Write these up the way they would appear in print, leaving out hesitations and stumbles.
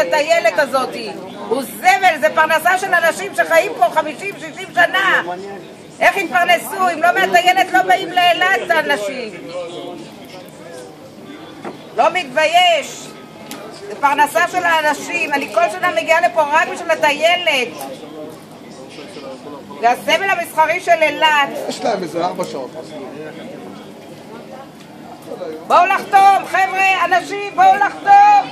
הטיילת הזאת. הוא זבל, זה פרנסה של אנשים שחיים פה 50-60 שנה. איך יתפרנסו? אם לא מהטיילת לא באים לאילת אנשים. לא מתבייש. זה פרנסה של האנשים. אני כל שנה מגיעה לפה רק בשביל הטיילת. זה הסמל המסחרי של אילת. יש להם איזה 4 שעות. בואו לחתום, חבר'ה, אנשים, בואו לחתום.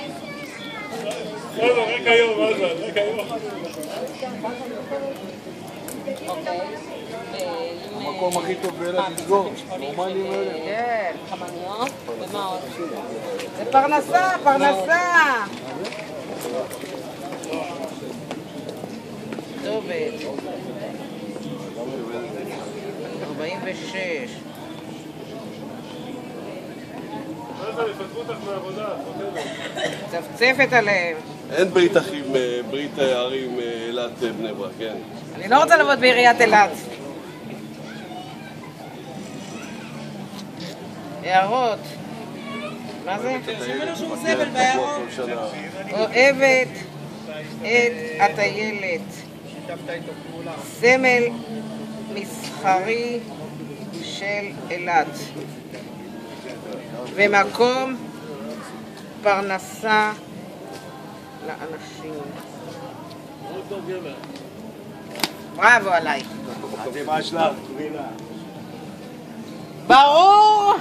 רק היום, רק היום. המקום הכי טוב באילת לסגור. נורמליים האלה. כן. חמניות, ומה עוד? זה פרנסה, פרנסה. כתובת 46. צפצפת עליהם. אין ברית אחים, ברית ערים אילת בני ברק, כן. אני לא רוצה לעבוד בעיריית אילת. הערות. מה זה? אוהבת את הטיילת. סמל מסחרי של אילת. ומקום פרנסה לאנשים. בראבו עליי. ברור